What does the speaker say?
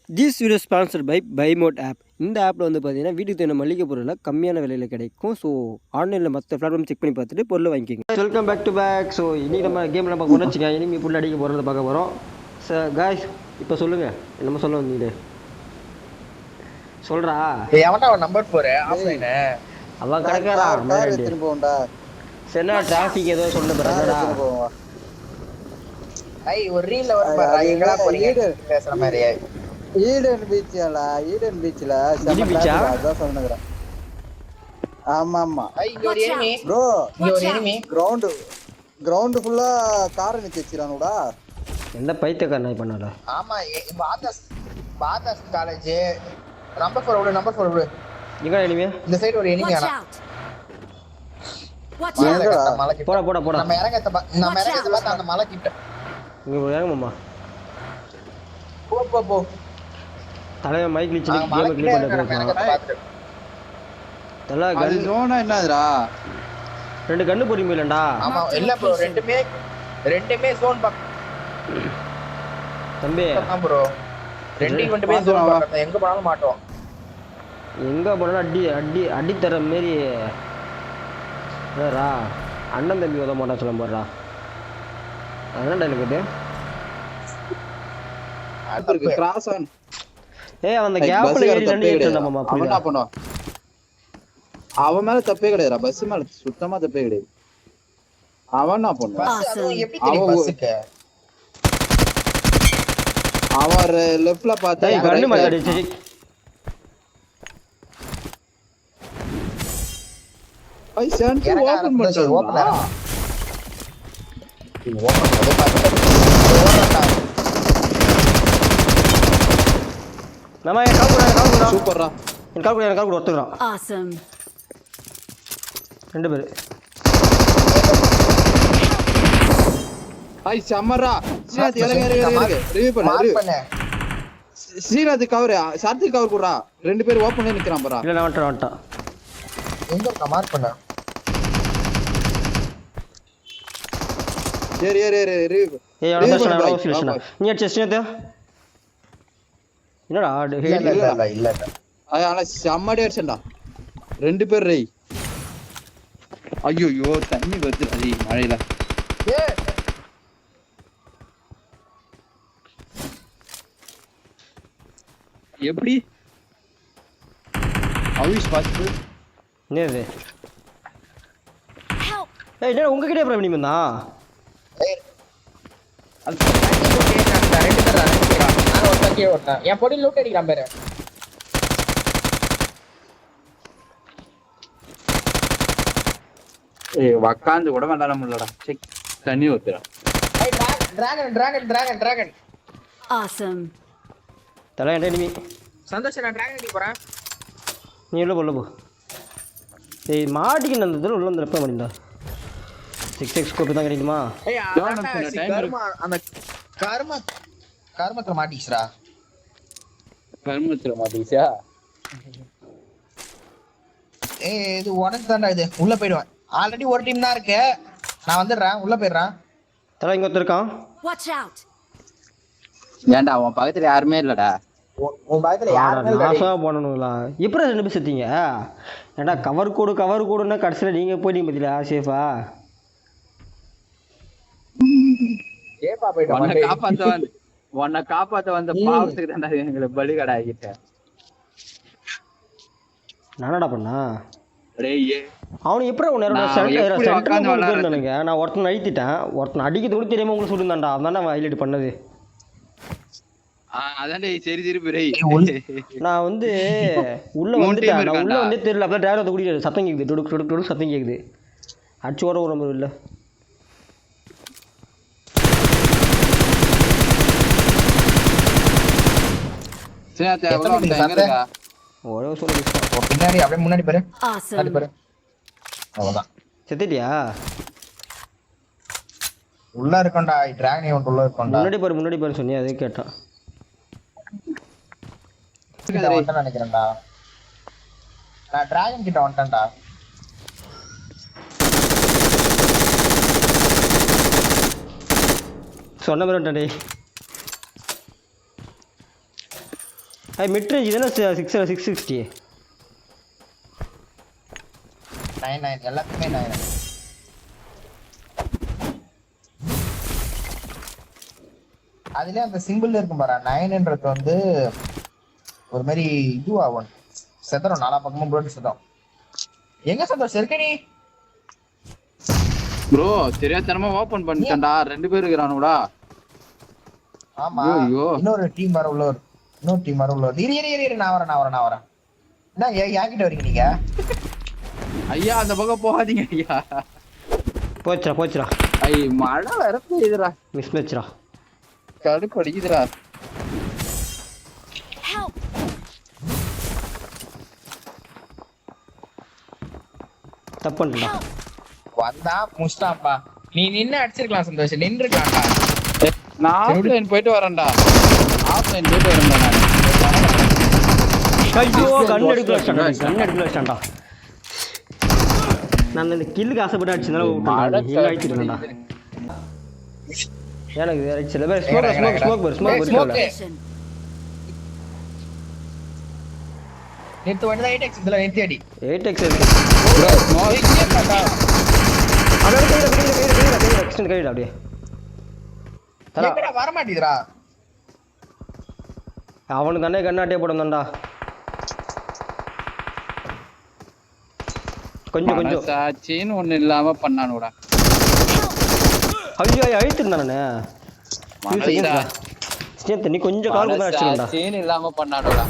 This video sponsored by பைமோட் app. இந்த ஆப்பில் வந்து பார்த்தீங்கன்னா வீட்டுக்கு தேவையான மளிகை பொருளில் கம்மியான விலையில் கிடைக்கும். ஸோ ஆன்லைனில் மற்ற பிளாட்ஃபார்ம் செக் பண்ணி பார்த்துட்டு பொருளை வாங்கிக்கோங்க. Welcome back to back. So இன்றைக்கி நம்ம கேமில் பார்க்க போகிறோம். வச்சுக்கோங்க, இனிமேல் புள்ள அடிக்க போகிறத பார்க்க போகிறோம். காய்ஸ் இப்போ சொல்லுங்கள், என்னமோ சொல்ல வந்தீங்க சொல்கிறா. நம்பர் 4 ஆஃப்லைன் அவன் கிடக்கிறா சரிண்ணா. டிராஃபிக் ஏதோ சொல்ல போகிறா. ஒரு ரீல்ல எங்கடா போறீங்க பேசுற மாதிரி ஈடன் பீச்ல அதான் சொல்லுங்கறேன். ஆமா ஆமா இங்க ஒரு எனிமி ப்ரோ, இங்க ஒரு எனிமி கிரவுண்ட் ஃபுல்லா கார் நிக்க வச்சிரானுடா. எந்த பைத்தியக்காரன் நாய் பண்ணாடா. ஆமா பாதாஸ் காலேஜ் நம்பர் 4 விடு. எங்க எனிமி? இந்த சைடு ஒரு எனிமி ஆனா போடா போடா போடா. நம்ம இறங்கத்த பார்த்து அந்த மலை கிட்ட இங்க இறங்குமாமா. போ தலைய மைக் லிச்சு கேம் க்ளீன் பண்ணிட்டு தல கன் ஜோனா என்னதுடா? ரெண்டு கன்னு போறீங்க இல்லடா. ஆமா இல்ல ப்ரோ, ரெண்டுமே ஜோன் பக்கம் தம்பி. ஆமா ப்ரோ, ரெண்டுமே ஜோன் பக்கம், எங்க போனாலும் மாட்டோம். எங்க போனாலும் அடி அடி அடி தர மாதிரி ரா. அண்ணன் தம்பி உத மாட்டா சொல்ல போறா. என்னடா எனக்கு அது கிராஸ் ஆன். ஏய் அந்த கேப்ல ஏறி நின்னு ஏறணும் மாமா. அவன் என்ன பண்ணுவான்? அவன் மேல தப்பே கிடையாதுடா, பஸ் மேல சுத்தமா தப்பே கிடையாது. அவன் என்ன பண்ணுவான்? அது எப்படி தெரியும் பஸ்க்கு? அவன் லெஃப்ட்ல பார்த்தா கண்ணு மாட்டாடி. சரி ஐ சென்ட் ஓபன் பண்ணு. ஓபன் நம்ம கால் சூப்பர்ரா. கால் கூட ஒத்துக்குறான். Awesome. ரெண்டு பேர். ஐ சம்மரா. ஸ்ரீநாத் இறங்க ரிவ்யூ பண்ணு. ஸ்ரீநாத் கவர் சார்த்தி கவர் குடுறா. ரெண்டு பேர் ஓபன்ல நிக்கறான் பாரா. இல்ல நான் வந்துட்டான். எங்க இருக்க மார்க் பண்ணு. ஏறு ரிவ்யூ. ஏய் அவன பேசணும். நீ அடிச்ச ஸ்ரீநாத். என்னடா இல்ல ஆனா செம்மடி அடிச்சடா. ரெண்டு பேர் ரெய். ஐயோ தண்ணி வருது மழையில. எப்படி அவிஷ் பாஸ்ட் நேரே. ஏய் என்ன உங்க கிட்டே பிரவீன் வந்தா? ஏய் அது தண்ணி போட்டு நான் ரெண்டு பேர் அடிச்சறா. நான் ஒருத்தக்கே ஓட்டா. என் பொடி லூட் அடிக்கிறான் பாரு. ஏய் வக்காந்து கூட வேண்டாம் இல்லடா. செக் தண்ணி ஊத்துறா. ஏய் டிராகன். Awesome. தல என்ன எனிமி? சந்தோஷ், நான் டிராகன் அடிக்க போறேன். நீ உள்ள போ. ஏய் மாட்டிக்கு அந்த இதுல உள்ள வந்து ரெப்ப பண்ணிடா. 6x ஸ்கோப் தான் கிடைக்குமா? ஏய் அந்த கர்மத்துல மாட்டிச்சுடா. ஏய் இது உனக்கு தான்டா, இது உள்ள போய்டுவேன். ஆல்ரெடி ஒரு டீம் தான் இருக்கு. நான் வந்துடுறேன், உள்ள போயிடுறேன். தல இங்க ஒருத்தர் இருக்கான். Watch out. ஏன்டா உன் பக்கத்துல யாருமே இல்லடா? உன் பக்கத்துல யாருமே இல்ல. நாசா போனனுங்களா? இப்ப ரெண்டு பேர் செத்தீங்க. ஏன்டா கவர் கோடுன்னா கடைசில நீங்க போய்ட்டீங்க பத்தியா சேஃபா? சேஃபா போய்ட்டோம். உன்னை காப்பாத்த வந்த பாவத்துக்கு தான்டா எங்களை பலிகடா ஆகிட்ட. நானடா பண்ணா? டேய் அவன் எப்படி நான் ஒருத்தன் அழித்திட்டேன். ஒருத்தன் அடிக்கிறது கூட தெரியாம உங்களுக்கு சொல்லியிருந்தான்டா. அவன் தான் ஹைலைட் பண்ணது. அதான்டே சரி பிரை. நான் வந்து உள்ள வந்துட்டேன். நான் உள்ள வந்து தெரியல. அப்பதான் டிரைவர் கூட்டிட்டு சத்தம் கேக்குது. டொடுக்கு சத்தம் கேக்குது. அடிச்சு ஓட ஒரு இல்ல. ஒரே சொல்லு. பின்னாடி அப்படியே முன்னாடி பாரு. Awesome. பாரு. அவ்வளவுதான். செத்துட்டியா? உள்ள இருக்கோம்டா. டிராகன் ஈவென்ட் உள்ள இருக்கோம்டா. முன்னாடி பாரு சொன்னியா? அதே கேட்டான். நினைக்கிறேன்டா. நான் டிராகன் கிட்ட வந்துட்டேன்டா. சொன்ன மாதிரி வந்துட்டேன். மிட் ரேஞ்ச் இதுனா 660. 9 எல்லாத்துக்குமே 9. அதுலயே அந்த சிம்பிள் இருக்கும் பாரு 9ன்றது வந்து ஒரு மாதிரி இதுவாகும் செதறம் நாலா பக்கமும் புல்லட் செதறம். எங்க சந்தோஷ் இருக்க நீ? ப்ரோ தெரியாதனமா ஓபன் பண்ணிட்டேன்டா 2 பேர் இருக்கறானுடா. ஆமா ஐயோ இன்னொரு டீம் வர உள்ளவர் இன்னொரு டீம் வர உள்ளவர் இரு நான் வரேன் என்ன யாக்கிட்ட வரீங்க நீங்க? ஐயா அந்த பக்கம் போகாதீங்க ஐயா. போச்சுடா ஐ மழை வர பெய்யுதுடா. மிஸ் மேட்ச்டா. கடுப்பு அடிக்குதுடா. Help! தப்பு பண்ணிட்டா. வந்தா முஸ்டாப்பா நீ நின்னு அடிச்சிருக்கலாம் சந்தோஷ் நின்றுக்கலாம்டா. நான் ஆஃப்லைன் போயிட்டு வரேன்டா நான். ஐயோ கன் எடுக்கல வச்சான்டா. நான் இந்த கில்லுக்கு ஆசைப்பட்டு அடிச்சதால எங்க ஆயிடுச்சுடா. எனக்கு ரைட் சைடுல ஸ்மோக் Position. நிறுத்து வந்து 8x இதுல நிறுத்தி அடி. 8x இருக்கு. அவன் கையில எக்ஸ்டெண்ட் கையில அப்படியே. தரா எங்கடா வர மாட்டீங்கடா. அவனுக்கு தானே கண்ணாட்டே போடுந்தான்டா. கொஞ்சம் சாச்சின்னு ஒண்ணு இல்லாம பண்ணானுடா. ஐயோ அழித்திருந்தானே. நீ கொஞ்சம் கால் கூட அடிச்சுடா. சாச்சின்னு இல்லாம பண்ணானுடா.